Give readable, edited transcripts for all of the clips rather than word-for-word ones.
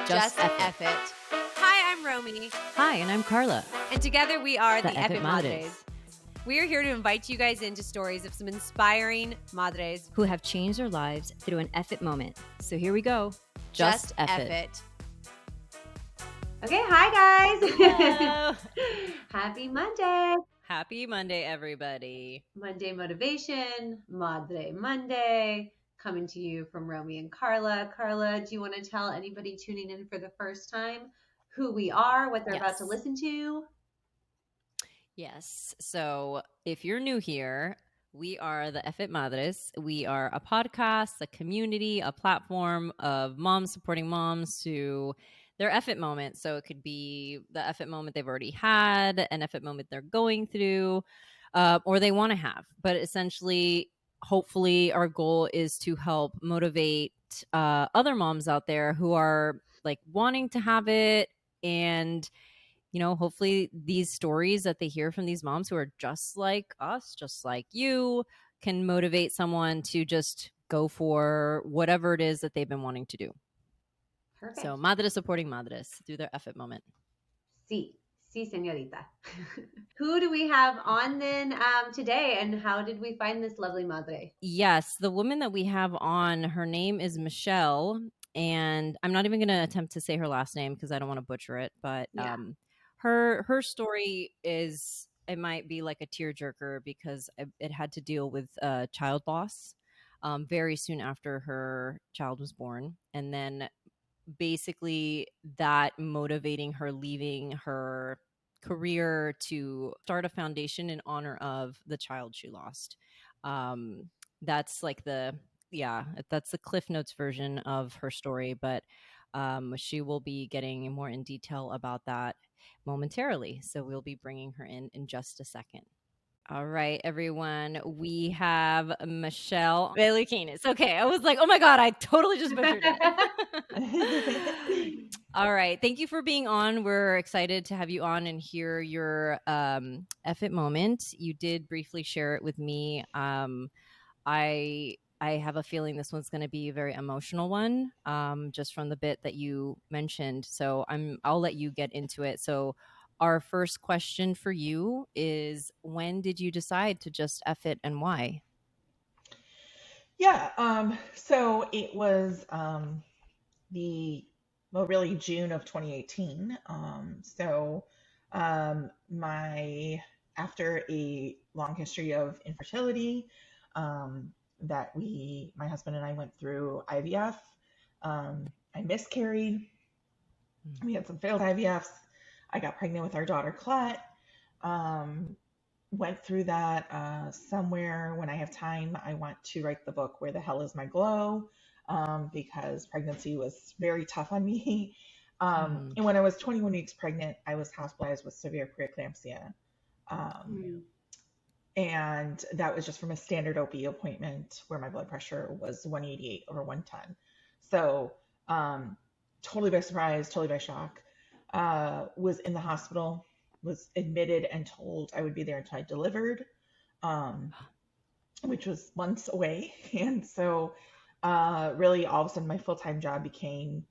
Just Eff It. Hi, I'm Romy. Hi, and I'm Carla. And together we are the EFFing Madres. We are here to invite you guys into stories of some inspiring madres who have changed their lives through an Eff It moment. So here we go. Just Eff It. Okay, hi guys. Hello. Happy Monday. Happy Monday, everybody. Monday motivation, Madre Monday, coming to you from Romy and Carla. Carla, do you want to tell anybody tuning in for the first time who we are, what they're about to listen to? Yes. So if you're new here, we are the Eff It Madres. We are a podcast, a community, a platform of moms supporting moms to their Eff It moment. So it could be the Eff It moment they've already had, an Eff It moment they're going through, or they want to have. But essentially, hopefully, our goal is to help motivate other moms out there who are like wanting to have it, and hopefully these stories that they hear from these moms who are just like us, just like you, can motivate someone to just go for whatever it is that they've been wanting to do. Perfect. So Madres supporting Madres through their Eff It moment. Sí, señorita. Who do we have on then today, and how did we find this lovely madre? Yes, the woman that we have on, her name is Michelle, and I'm not even going to attempt to say her last name because I don't want to butcher it, but her story is, it might be like a tearjerker because it had to deal with child loss very soon after her child was born, and then basically that motivating her leaving her career to start a foundation in honor of the child she lost. That's like that's the Cliff Notes version of her story, but she will be getting more in detail about that momentarily. So we'll be bringing her in just a second. All right, everyone. We have Michelle Belukinis. Okay, I was like, oh my God, I totally just butchered it. All right. Thank you for being on. We're excited to have you on and hear your Eff It moment. You did briefly share it with me. I have a feeling this one's going to be a very emotional one, just from the bit that you mentioned. So I'll let you get into it. So our first question for you is, when did you decide to just Eff it, and why? Yeah, so it was really June of 2018. After a long history of infertility, that my husband and I went through IVF. I miscarried. We had some failed IVFs. I got pregnant with our daughter Colette. Went through that. Somewhere when I have time, I want to write the book Where the Hell is My Glow, because pregnancy was very tough on me. And when I was 21 weeks pregnant, I was hospitalized with severe preeclampsia. And that was just from a standard OB appointment where my blood pressure was 188 over 110. So totally by surprise, totally by shock. Was in the hospital, was admitted and told I would be there until I delivered, which was months away. And so really all of a sudden my full-time job became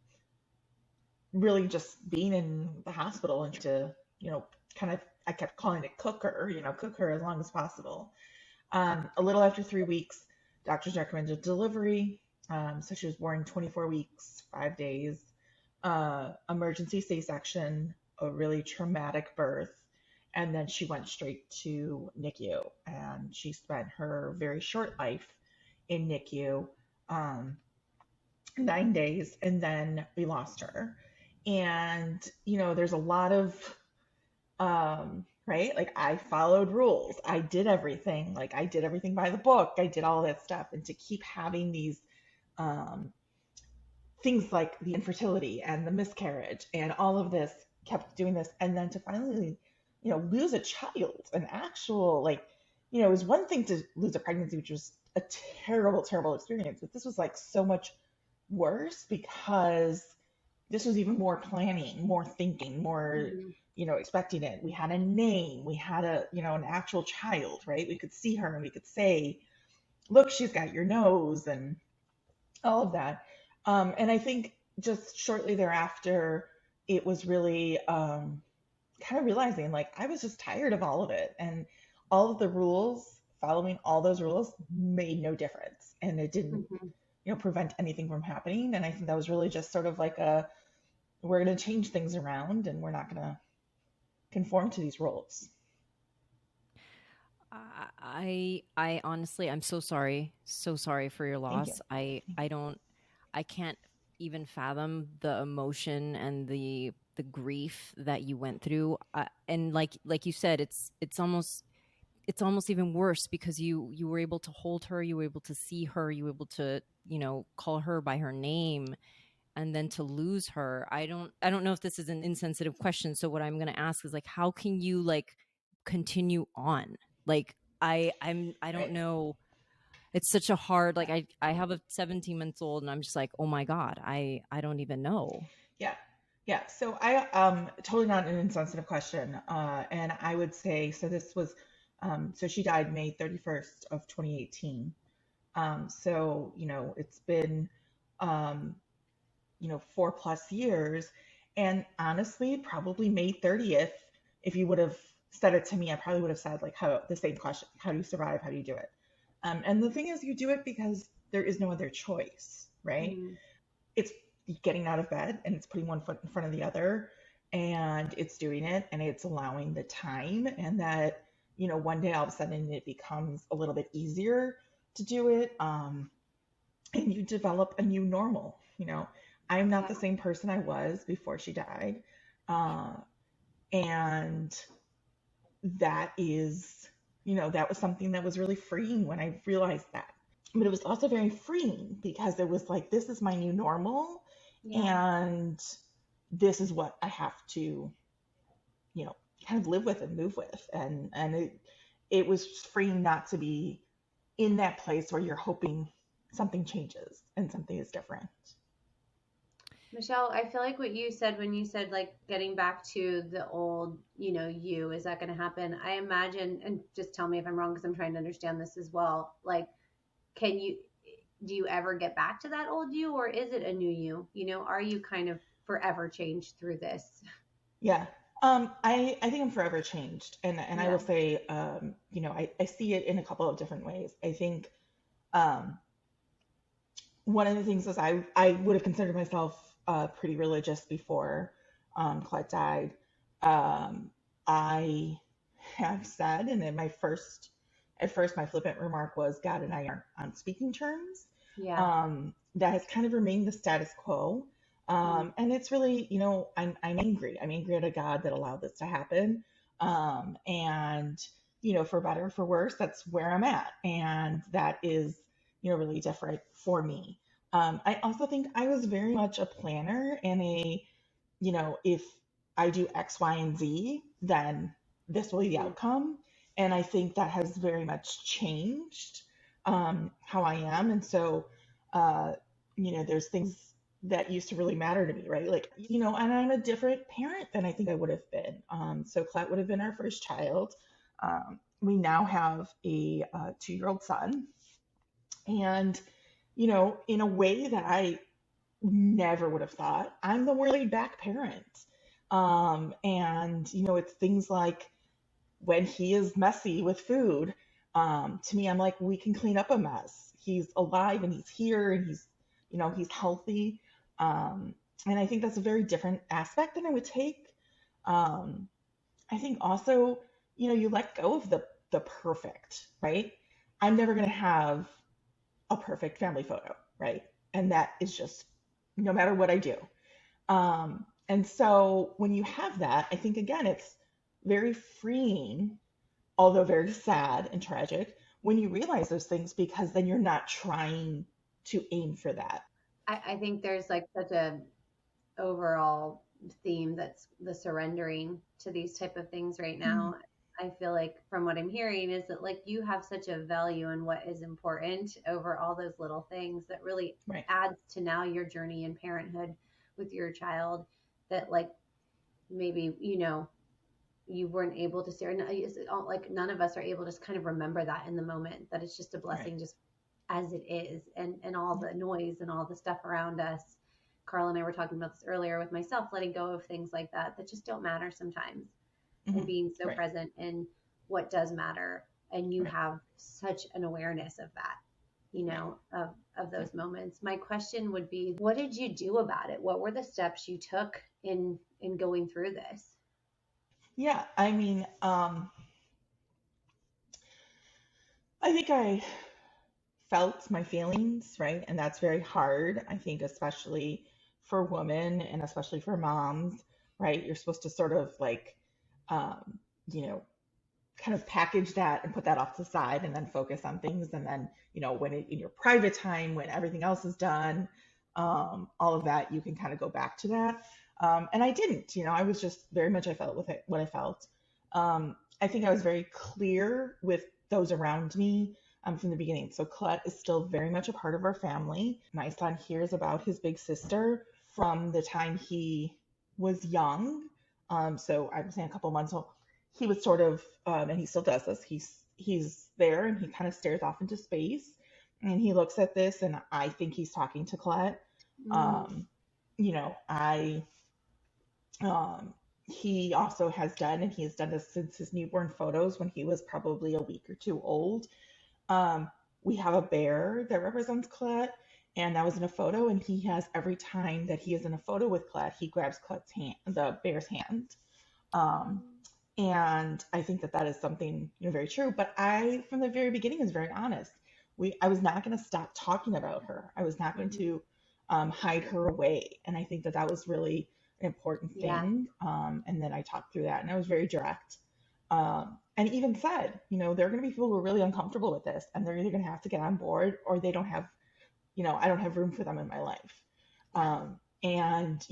really just being in the hospital and to, I kept calling it cook her as long as possible. A little after 3 weeks, doctors recommended delivery. So she was born 24 weeks, 5 days, emergency C-section, a really traumatic birth. And then she went straight to NICU, and she spent her very short life in NICU, 9 days, and then we lost her. And, there's a lot of, right? Like, I followed rules. I did everything. Like, I did everything by the book. I did all that stuff. And to keep having these things like the infertility and the miscarriage and all of this, kept doing this. And then to finally, lose a child, an actual, it was one thing to lose a pregnancy, which was a terrible, terrible experience. But this was like so much worse because this was even more planning, more thinking, more, expecting it. We had a name, we had an actual child, right? We could see her and we could say, look, she's got your nose and all of that. And I think just shortly thereafter, it was really kind of realizing like I was just tired of all of it, and all of the rules, following all those rules made no difference, and it didn't, Mm-hmm. prevent anything from happening. And I think that was really just sort of like a, we're going to change things around and we're not going to conform to these rules. I honestly, I'm so sorry for your Thank you. loss. I can't even fathom the emotion and the grief that you went through. And like you said, it's almost even worse because you were able to hold her, you were able to see her, you were able to call her by her name, and then to lose her. I don't know if this is an insensitive question, so what I'm going to ask is like, how can you like continue on? Like I don't Right. know. It's such a hard, like I have a 17 months old and I'm just like, oh my god, I don't even know. Yeah. Yeah. So I totally not an insensitive question. And I would say, so this was so she died May 31st of 2018. So, it's been um 4+ years. And honestly, probably May 30th, if you would have said it to me, I probably would have said like how the same question, how do you survive? How do you do it? And the thing is, you do it because there is no other choice, right? Mm-hmm. It's getting out of bed and it's putting one foot in front of the other, and it's doing it, and it's allowing the time, and that, one day all of a sudden it becomes a little bit easier to do it. And you develop a new normal. I'm not Yeah. the same person I was before she died. Uh, and that is, that was something that was really freeing when I realized that. But it was also very freeing because it was like, this is my new normal. Yeah. And this is what I have to, you know, kind of live with and move with. And it was freeing not to be in that place where you're hoping something changes and something is different. Michelle, I feel like what you said when you said like getting back to the old, you, is that going to happen? I imagine, and just tell me if I'm wrong because I'm trying to understand this as well. Like, can you, do you ever get back to that old you, or is it a new you? Are you kind of forever changed through this? Yeah. I think I'm forever changed. And I will Yeah. say, I see it in a couple of different ways. I think um, one of the things is I would have considered myself pretty religious before Colette died. I have said, and then at first, my flippant remark was God and I aren't on speaking terms. Yeah. That has kind of remained the status quo. Mm. And it's really, I'm angry. I'm angry at a God that allowed this to happen. And, for better or for worse, that's where I'm at. And that is, really different for me. I also think I was very much a planner and if I do X, Y, and Z, then this will be the Mm. outcome. And I think that has very much changed how I am. And so, uh, there's things that used to really matter to me, right? Like, and I'm a different parent than I think I would have been. So Colette would have been our first child. We now have a 2-year-old son. And, in a way that I never would have thought, I'm the more laid back parent. And, it's things like when he is messy with food, to me, I'm like, we can clean up a mess. He's alive and he's here and he's healthy. And I think that's a very different aspect than I would take. Um, I think also, you let go of the perfect, right? I'm never going to have a perfect family photo, right? And that is just no matter what I do. And so when you have that, I think again, it's very freeing, although very sad and tragic, when you realize those things, because then you're not trying to aim for that. I think there's like such a overall theme that's the surrendering to these type of things right Mm, now. I feel like from what I'm hearing is that like you have such a value in what is important over all those little things that really right, adds to now your journey in parenthood with your child, that like maybe you weren't able to see, or like none of us are able to just kind of remember that in the moment, that it's just a right. blessing just as it is, and all Yeah, the noise and all the stuff around us. Carl and I were talking about this earlier with myself, letting go of things like that just don't matter sometimes, and being so Right. present in what does matter. And you Right. have such an awareness of that, you know, of those moments. My question would be, what did you do about it? What were the steps you took in going through this? Yeah, I mean, I think I felt my feelings, right? And that's very hard, I think, especially for women and especially for moms, right? You're supposed to sort of like, um, you know, kind of package that and put that off to the side and then focus on things. And then, when in your private time, when everything else is done, all of that, you can kind of go back to that. And I didn't, I was just very much, I felt with it, what I felt. I think I was very clear with those around me from the beginning. So Colette is still very much a part of our family. My son hears about his big sister from the time he was young. So I was saying a couple months old. He was sort of, and he still does this. He's there and he kind of stares off into space, and he looks at this, and I think he's talking to Colette. Um, I he also has done, and he has done this since his newborn photos when he was probably a week or two old. Um, we have a bear that represents Colette, and that was in a photo. And he has, every time that he is in a photo with Colette, he grabs Colette's hand, the bear's hand. Um, and I think that that is something, very true. But I, from the very beginning, was very honest. I was not going to stop talking about her. I was not going to hide her away. And I think that that was really an important Yeah. thing. And then I talked through that, and I was very direct. And even said, there are going to be people who are really uncomfortable with this, and they're either going to have to get on board, or they don't have, I don't have room for them in my life. And,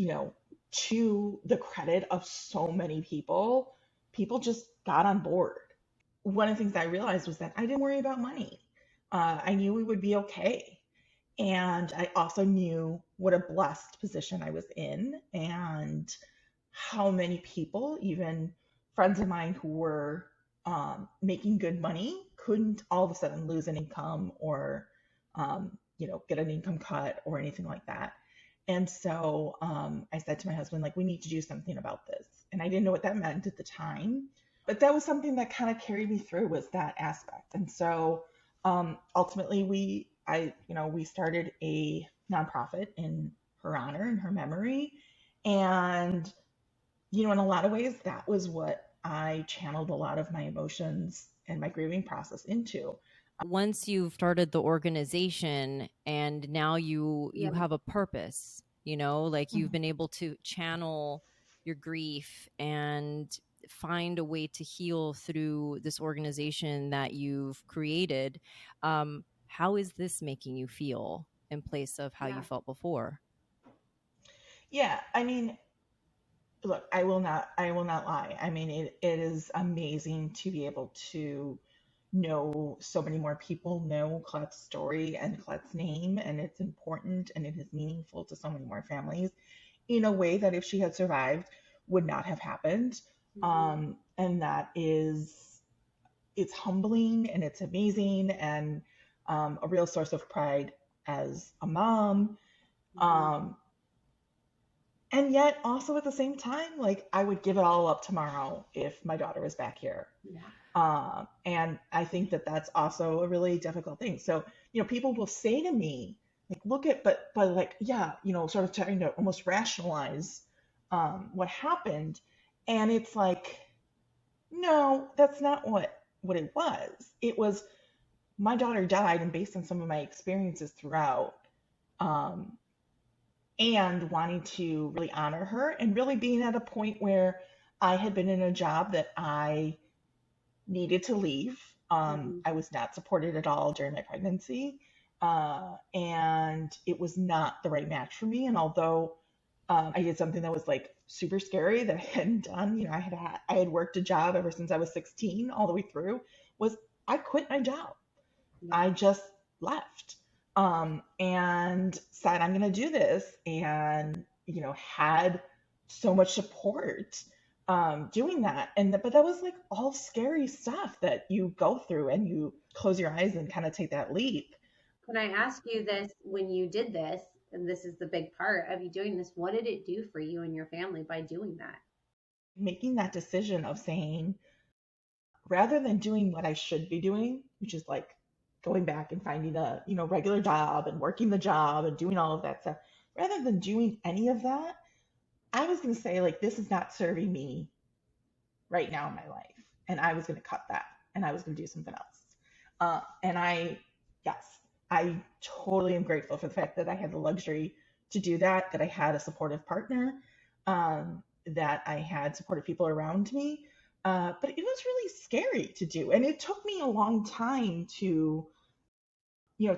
to the credit of so many people, people just got on board. One of the things I realized was that I didn't worry about money. I knew we would be okay. And I also knew what a blessed position I was in, and how many people, even friends of mine who were making good money, couldn't all of a sudden lose an income, or, get an income cut or anything like that. And so I said to my husband, like, we need to do something about this. And I didn't know what that meant at the time, but that was something that kind of carried me through, was that aspect. And so ultimately we started a nonprofit in her honor and her memory. And, in a lot of ways, that was what I channeled a lot of my emotions and my grieving process into. Once you've started the organization and now you Yeah. have a purpose, like you've Mhm. been able to channel your grief and find a way to heal through this organization that you've created. How is this making you feel in place of how you Yeah. felt before? Yeah, I mean, look, I will not lie. I mean, it is amazing to be able to know so many more people know Colette's story and Colette's name, and it's important and it is meaningful to so many more families in a way that, if she had survived, would not have happened. And that is, it's humbling and it's amazing, and a real source of pride as a mom. Um, and yet also at the same time, like, I would give it all up tomorrow if my daughter was back here. Yeah. And I think that that's also a really difficult thing. So, people will say to me, like, look at, but like, yeah, sort of trying to almost rationalize what happened. And it's like, no, that's not what it was. It was, my daughter died, and based on some of my experiences throughout, um, and wanting to really honor her, and really being at a point where I had been in a job that I needed to leave. I was not supported at all during my pregnancy, and it was not the right match for me. And although I did something that was like super scary that I hadn't done, I had worked a job ever since I was 16 all the way through, was I quit my job. Yeah. I just left, and said, I'm going to do this, and, had so much support doing that. But that was like all scary stuff that you go through, and you close your eyes and kind of take that leap. Can I ask you this? When you did this, and this is the big part of you doing this, what did it do for you and your family by doing that? Making that decision of saying, rather than doing what I should be doing, which is like going back and finding a, regular job and working the job and doing all of that stuff, rather than doing any of that, I was going to say, like, this is not serving me right now in my life. And I was going to cut that and I was going to do something else. Yes, I totally am grateful for the fact that I had the luxury to do that, that I had a supportive partner, that I had supportive people around me. But it was really scary to do. And it took me a long time to,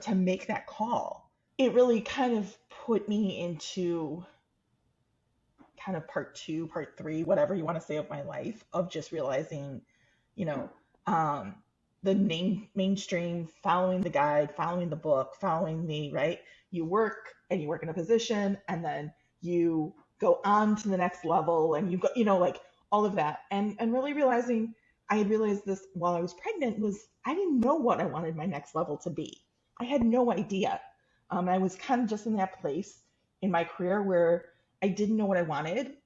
to make that call. It really kind of put me into kind of part two, part three, whatever you want to say, of my life, of just realizing, you know, um, the mainstream, following the guide, following the book, following the, right? You work and you work in a position and then you go on to the next level and you go, like all of that. And really realizing, I had realized this while I was pregnant, was I didn't know what I wanted my next level to be. I had no idea. I was kind of just in that place in my career where I didn't know what I wanted.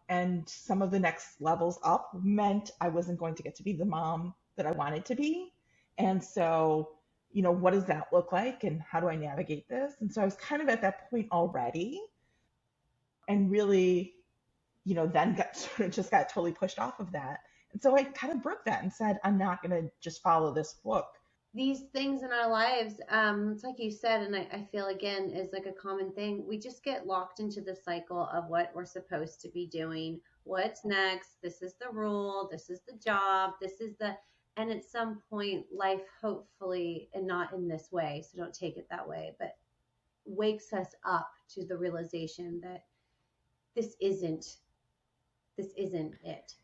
And some of the next levels up meant I wasn't going to get to be the mom that I wanted to be. And so, what does that look like and how do I navigate this? And so I was kind of at that point already and really, then got sort of just got totally pushed off of that. And so I kind of broke that and said, I'm not going to just follow this book. These things in our lives, it's like you said, and I feel again is like a common thing. We just get locked into the cycle of what we're supposed to be doing. What's next? This is the rule. This is the job. And at some point, life hopefully, and not in this way, so don't take it that way, but wakes us up to the realization that this isn't it.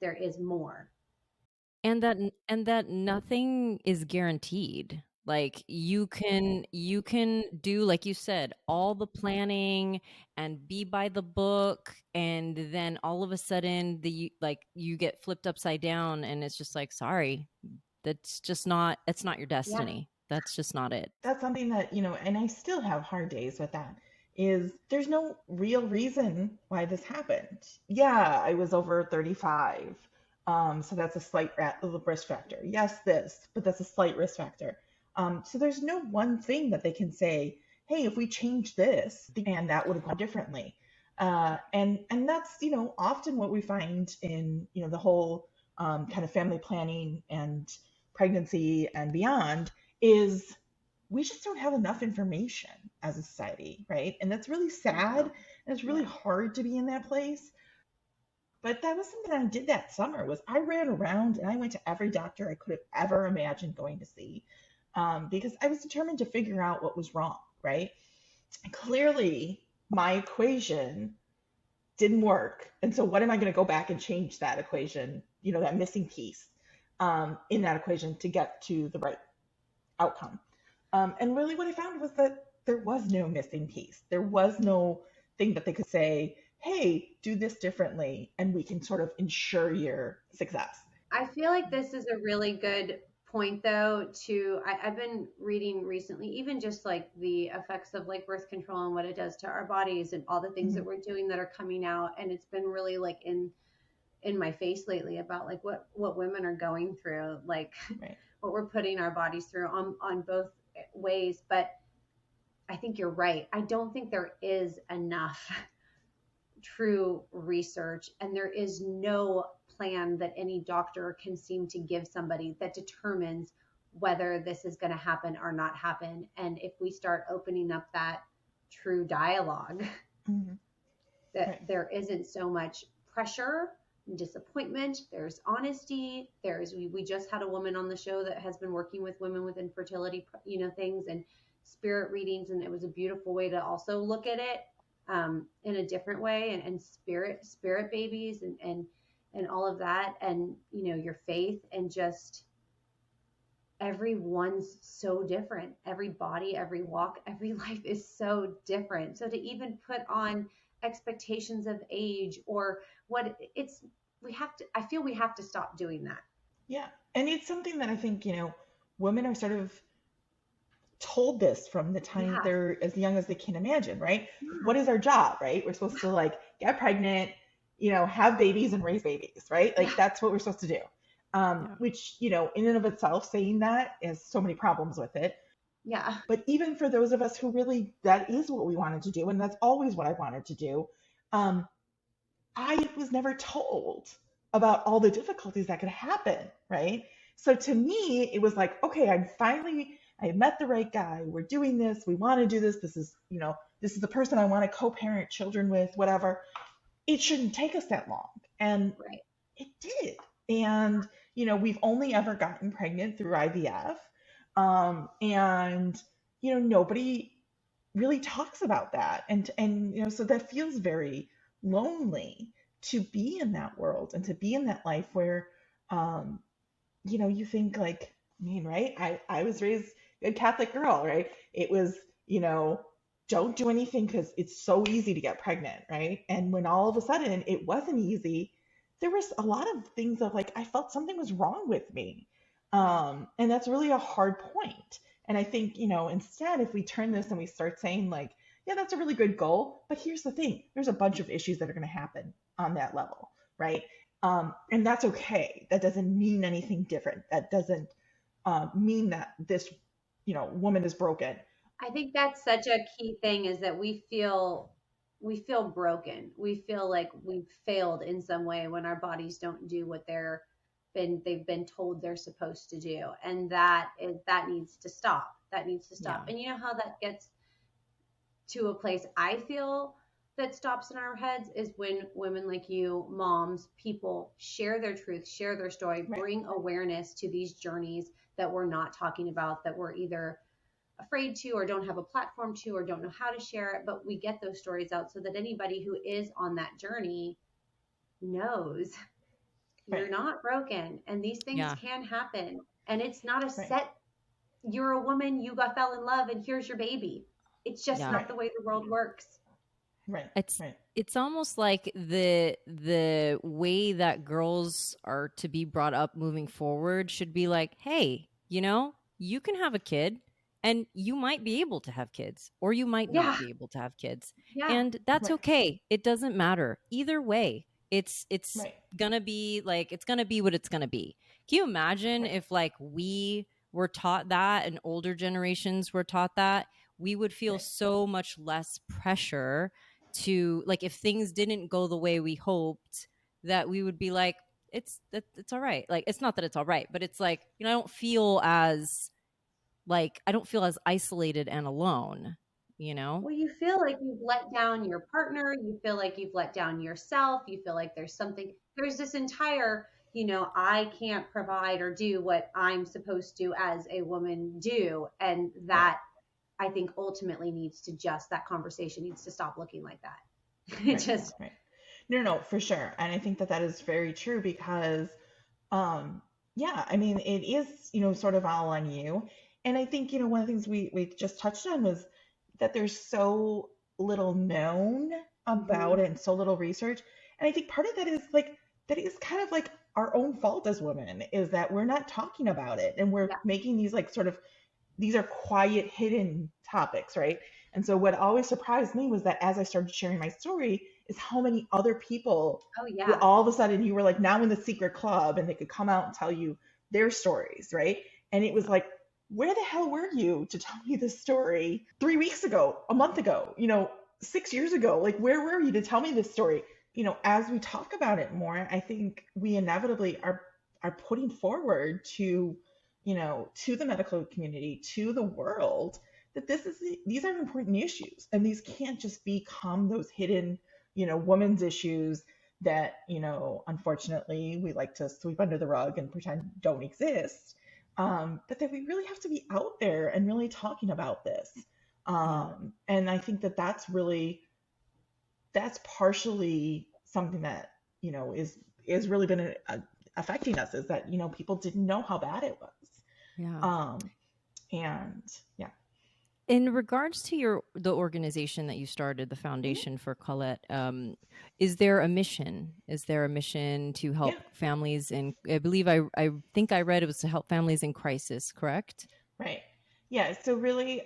There is more. And that nothing is guaranteed. Like you can do, like you said, all the planning and be by the book, and then all of a sudden you get flipped upside down and it's just like, sorry, it's not your Yeah. destiny. That's just not it. That's something that, and I still have hard days with that, is there's no real reason why this happened. Yeah, I was over 35. So that's a slight risk factor. Yes, but that's a slight risk factor. So there's no one thing that they can say, hey, if we change this, and that would have gone differently. And that's, often what we find in, the whole kind of family planning and pregnancy and beyond, is we just don't have enough information as a society, right? And that's really sad. And it's really hard to be in that place. But that was something I did that summer. Was I ran around and I went to every doctor I could have ever imagined going to see, because I was determined to figure out what was wrong, right? Clearly, my equation didn't work. And so what am I going to go back and change that equation, that missing piece in that equation to get to the right outcome? And really what I found was that there was no missing piece. There was no thing that they could say, hey, do this differently, and we can sort of ensure your success. I feel like this is a really good point, though, I've been reading recently, even just like the effects of like birth control and what it does to our bodies and all the things that we're doing that are coming out. And it's been really like in my face lately about like what women are going through, like Right. what we're putting our bodies through on both ways. But I think you're right. I don't think there is enough true research, and there is no plan that any doctor can seem to give somebody that determines whether this is going to happen or not happen. And if we start opening up that true dialogue, that there isn't so much pressure and disappointment, there's honesty, we just had a woman on the show that has been working with women with infertility things and spirit readings, and it was a beautiful way to also look at it in a different way, and spirit babies and all of that, and your faith, and just everyone's so different. Every body, every walk, every life is so different. So to even put on expectations of age or I feel we have to stop doing that. Yeah. And it's something that I think, women are sort of told this from the time that Yeah. they're as young as they can imagine, right? Yeah. What is our job, right? We're supposed to like get pregnant, have babies and raise babies, right? Like Yeah. that's what we're supposed to do. Yeah. Which, in and of itself, saying that has so many problems with it. Yeah. But even for those of us who really, that is what we wanted to do, and that's always what I wanted to do, um, I was never told about all the difficulties that could happen, right? So to me, it was like, okay, I met the right guy. We're doing this. We want to do this. This is the person I want to co-parent children with, whatever. It shouldn't take us that long. And Right. it did. And, we've only ever gotten pregnant through IVF. And, nobody really talks about that. And so that feels very lonely to be in that world and to be in that life where, um, you think like, I mean, right? I was raised a Catholic girl, right? It was, you know, don't do anything because it's so easy to get pregnant, right? And when all of a sudden it wasn't easy, there was a lot of things of like, I felt something was wrong with me. And that's really a hard point. And I think, instead, if we turn this and we start saying, like, yeah, that's a really good goal, but here's the thing there's a bunch of issues that are going to happen on that level, right? And that's okay. That doesn't mean anything different. That doesn't mean that this, woman is broken. I think that's such a key thing is that we feel broken. We feel like we've failed in some way when our bodies don't do what they've been told they're supposed to do. And that needs to stop. That needs to stop. Yeah. And you know how that gets to a place I feel that stops in our heads is when women like you, moms, people share their truth, share their story, Right, bring awareness to these journeys that we're not talking about, that we're either afraid to or don't have a platform to or don't know how to share it, but we get those stories out so that anybody who is on that journey knows you're right, not broken and these things Yeah. can happen, and it's not a right, set, you're a woman, fell in love and here's your baby. It's just Yeah. not right, the way the world works. right, It's right, it's almost like the way that girls are to be brought up moving forward should be like, hey, you can have a kid and you might be able to have kids or you might Yeah. not be able to have kids. Yeah. And that's right, okay. It doesn't matter. Either way, it's right, gonna be like it's gonna be what it's gonna be. Can you imagine right, if like we were taught that and older generations were taught that? We would feel right, so much less pressure to like if things didn't go the way we hoped, that we would be like it's all right. Like it's not that it's all right, but it's like, I don't feel as isolated and alone, you know? Well, you feel like you've let down your partner, you feel like you've let down yourself, you feel like there's this entire, I can't provide or do what I'm supposed to as a woman do. And right, that I think ultimately that conversation needs to stop looking like that. It right, just, right. No, no, for sure. And I think that that is very true because, um, yeah, I mean, it is, sort of all on you. And I think, one of the things we just touched on was that there's so little known about mhm, it and so little research. And I think part of that is like, that is kind of like our own fault as women is that we're not talking about it and we're yeah. making these like sort of these are quiet, hidden topics, right? And so what always surprised me was that as I started sharing my story, is how many other people Oh, yeah. all of a sudden you were like now in the secret club and they could come out and tell you their stories, right? And it was like, where the hell were you to tell me this story 3 weeks ago, a month ago, 6 years ago? Like, where were you to tell me this story? As we talk about it more, I think we inevitably are putting forward to the medical community, to the world, that these are important issues, and these can't just become those hidden, women's issues that unfortunately we like to sweep under the rug and pretend don't exist. But that we really have to be out there and really talking about this. Yeah. And I think that that's partially something that is really been affecting us, is that people didn't know how bad it was. Yeah. um, and yeah. In regards to the organization that you started, the Mhm. Foundation for Colette, is there a mission? Is there a mission to Yeah, help families in? I believe I think I read it was to help families in crisis. Correct? right. Yeah, so really,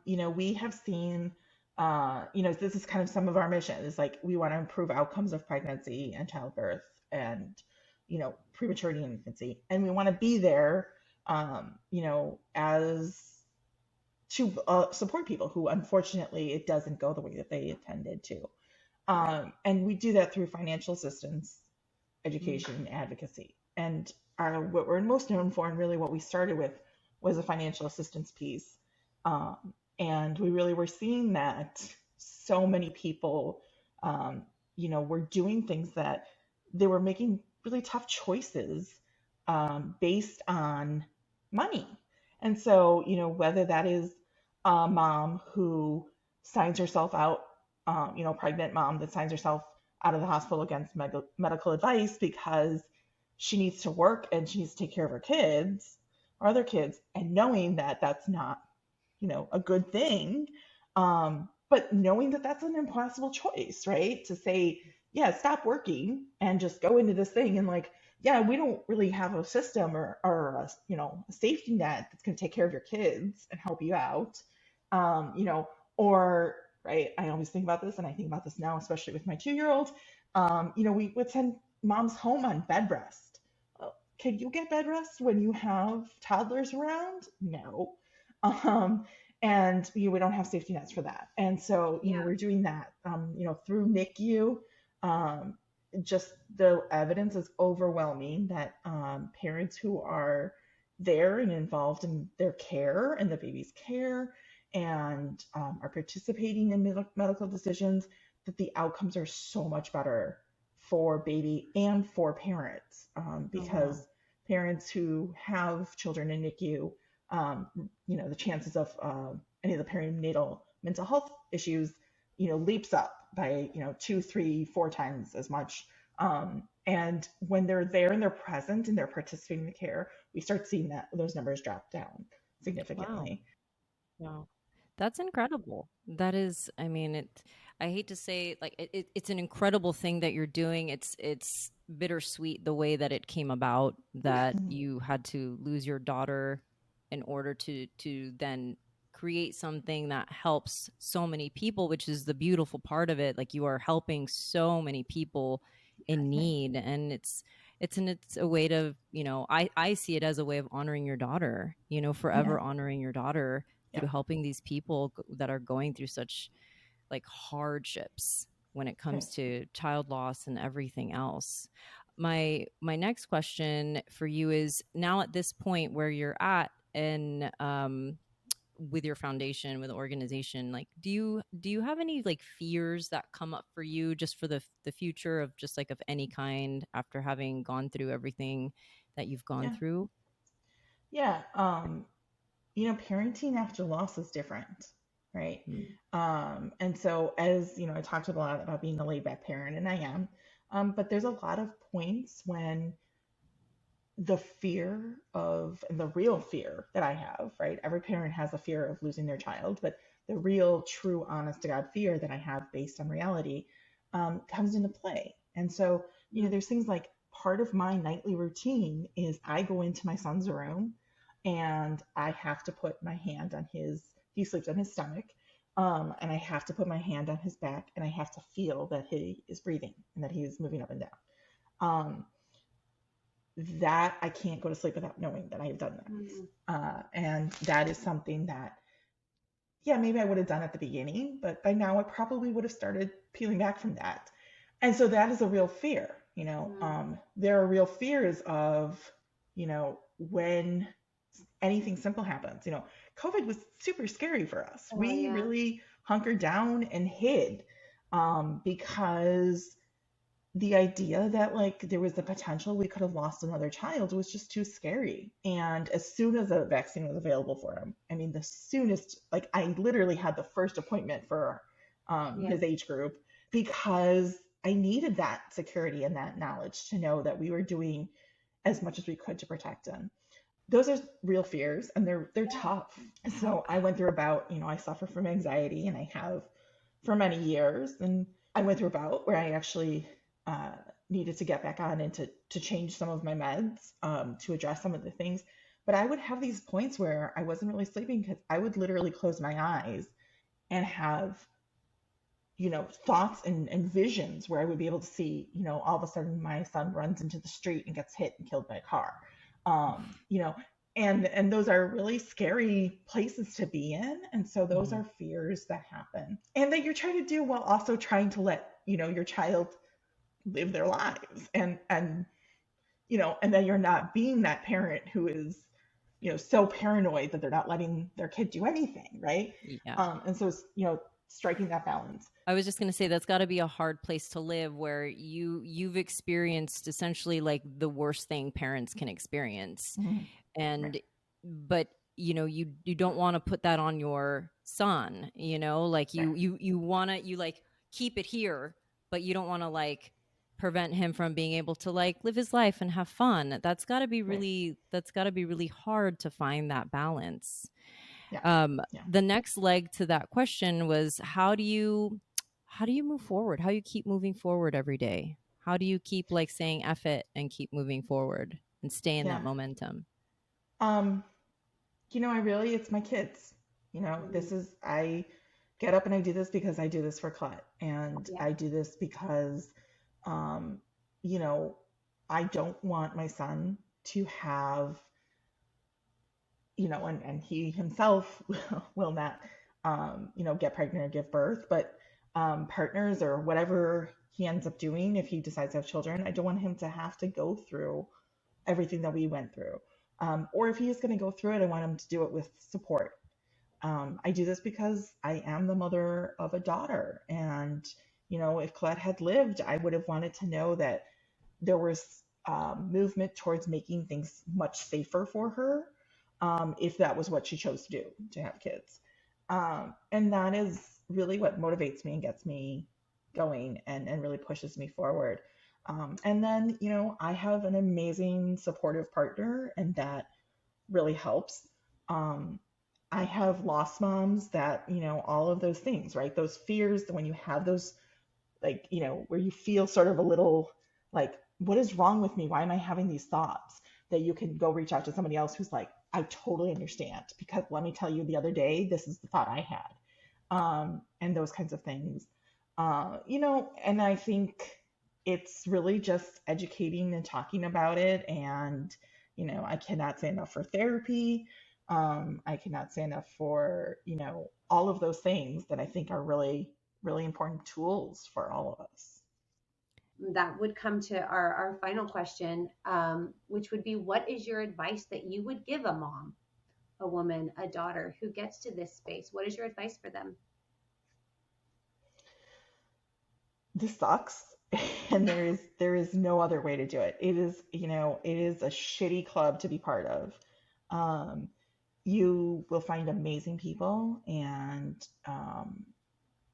we have seen, this is kind of some of our mission is like we want to improve outcomes of pregnancy and childbirth and, prematurity and infancy. And we want to be there, as to support people who unfortunately it doesn't go the way that they intended to. And we do that through financial assistance, Mm. education, advocacy. And what we're most known for, and really what we started with, was a financial assistance piece. Um, and we really were seeing that so many people, were doing things that they were making really tough choices based on money. And so, whether that is a mom who signs herself out, pregnant mom that signs herself out of the hospital against medical advice because she needs to work and she needs to take care of her kids or other kids, and knowing that that's not, a good thing. But knowing that that's an impossible choice, right? To say, yeah, stop working and just go into this thing. And like, yeah, we don't really have a system or a safety net that's going to take care of your kids and help you out. Um, you know, or, right, I always think about this and I think about this now, especially with my 2-year-old. We would send moms home on bed rest. Can you get bed rest when you have toddlers around? No. Um, and we don't have safety nets for that. And so, Yeah. we're doing that, through NICU. Um, just the evidence is overwhelming that parents who are there and involved in their care and the baby's care and are participating in medical decisions, that the outcomes are so much better for baby and for parents, Oh, wow. because parents who have children in NICU, the chances of any of the perinatal mental health issues, leaps up by, 2, 3, 4 times as much. And when they're there and they're present and they're participating in the care, we start seeing that those numbers drop down Wow. significantly. Wow. That's incredible. That is, I mean, I hate to say like it's an incredible thing that you're doing. It's bittersweet the way that it came about, that Mhm. you had to lose your daughter in order to then create something that helps so many people, which is the beautiful part of it. Like you are helping so many people in need, and it's a way to, I see it as a way of honoring your daughter, Yeah, forever honoring your daughter yeah, through helping these people that are going through such like hardships when it right. comes to child loss and everything else. My next question for you is, now at this point where you're at, and with your foundation, with the organization, like do you have any like fears that come up for you, just for the future, of just like of any kind, after having gone through everything that you've gone Yeah, through? yeah. Parenting after loss is different, right? Mm. And so, as I talked a lot about being a laid back parent, and I am, but there's a lot of points when the fear of, and the real fear that I have, right? Every parent has a fear of losing their child, but the real, true, honest to God fear that I have based on reality comes into play. And so, Mm. there's things like part of my nightly routine is I go into my son's room and I have to put my hand on he sleeps on his stomach. And I have to put my hand on his back and I have to feel that he is breathing and that he is moving up and down. Um, that I can't go to sleep without knowing that I have done Mm. that. And that is something that, yeah, maybe I would have done at the beginning, but by now I probably would have started peeling back from that. And so that is a real fear. Mm. There are real fears of, when anything simple happens. COVID was super scary for us. Oh, We yeah. really hunkered down and hid, because the idea that like there was the potential we could have lost another child was just too scary. And as soon as a vaccine was available for him, I mean, the soonest, like I literally had the first appointment for Yeah. his age group because I needed that security and that knowledge to know that we were doing as much as we could to protect him. Those are real fears and they're tough. So I went through about, I suffer from anxiety and I have for many years. And I went through a bout where I actually uh, needed to get back on and to change some of my meds to address some of the things. But I would have these points where I wasn't really sleeping because I would literally close my eyes and have, thoughts and visions where I would be able to see, all of a sudden my son runs into the street and gets hit and killed by a car. You know, and those are really scary places to be in. And so those are fears that happen and that you're trying to do while also trying to let, your child live their lives and then you're not being that parent who is, so paranoid that they're not letting their kid do anything, right? Yeah. And so it's, striking that balance. I was just going to say that's got to be a hard place to live where you've experienced essentially like the worst thing parents can experience. Mm-hmm. Right. And but you don't want to put that on your son, like Right. you want to you like keep it here, but you don't want to like prevent him from being able to like live his life and have fun. Right. That's got to be really hard to find that balance. Yeah. Yeah. The next leg to that question was how do you move forward? How you keep moving forward every day? How do you keep like saying F it and keep moving forward and stay in that Yeah. momentum? Um, it's my kids. I get up and I do this because I do this for Colette. And Yeah. I do this because, um, you know, I don't want my son to have, and he himself will not, get pregnant or give birth, but partners or whatever he ends up doing, if he decides to have children, I don't want him to have to go through everything that we went through. Or if he is going to go through it, I want him to do it with support. I do this because I am the mother of a daughter. And, if Colette had lived, I would have wanted to know that there was movement towards making things much safer for her, if that was what she chose to do, to have kids. And that is really what motivates me and gets me going and really pushes me forward. And then, I have an amazing supportive partner, and that really helps. Um, I have lost moms that, all of those things, right? Those fears, when you have those, like, where you feel sort of a little like, what is wrong with me? Why am I having these thoughts? That you can go reach out to somebody else who's like, I totally understand. Because let me tell you, the other day, this is the thought I had. And those kinds of things. And I think it's really just educating and talking about it. And, I cannot say enough for therapy. I cannot say enough for, all of those things that I think are really, really important tools for all of us. That would come to our final question, which would be, what is your advice that you would give a mom, a woman, a daughter who gets to this space? What is your advice for them? This sucks. And there is no other way to do it. It is a shitty club to be part of. Um, you will find amazing people, and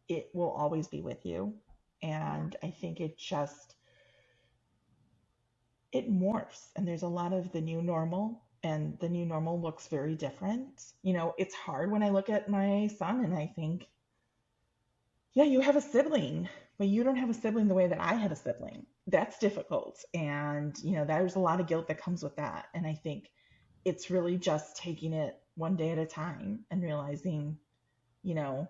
it will always be with you. And I think it morphs, and there's a lot of the new normal, and the new normal looks very different. It's hard when I look at my son and I think, yeah, you have a sibling, but you don't have a sibling the way that I had a sibling. That's difficult. And, there's a lot of guilt that comes with that. And I think it's really just taking it one day at a time and realizing, you know,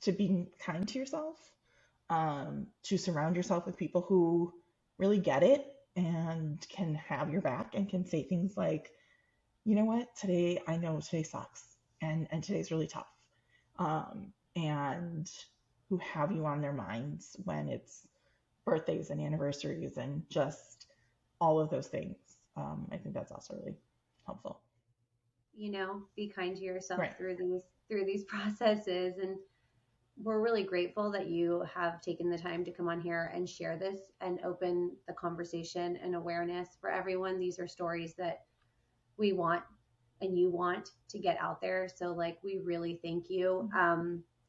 to be kind to yourself, to surround yourself with people who really get it and can have your back and can say things like, you know what, I know today sucks, and today's really tough. And who have you on their minds when it's birthdays and anniversaries and just all of those things. I think that's also really helpful. Be kind to yourself Right. through these processes. And we're really grateful that you have taken the time to come on here and share this and open the conversation and awareness for everyone. These are stories that we want and you want to get out there. So like, we really thank you.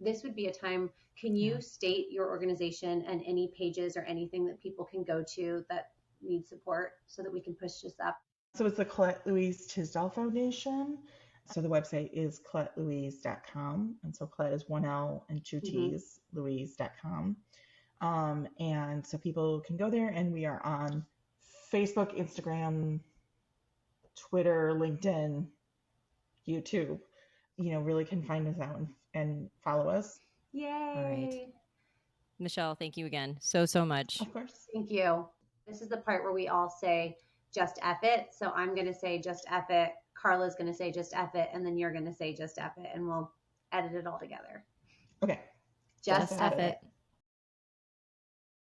This would be a time, can you state your organization and any pages or anything that people can go to that need support so that we can push this up? So it's the Colette Louise Tisdall Foundation. So the website is ColetteLouise.com. And so Colette is one L and two T's, Louise.com. And so people can go there, and we are on Facebook, Instagram, Twitter, LinkedIn, YouTube, really can find us out and follow us. Yay. All right. Michelle, thank you again so much. Of course. Thank you. This is the part where we all say just F it. So I'm going to say just F it. Carla's going to say just F it. And then you're going to say just F it. And we'll edit it all together. Okay. Just F it.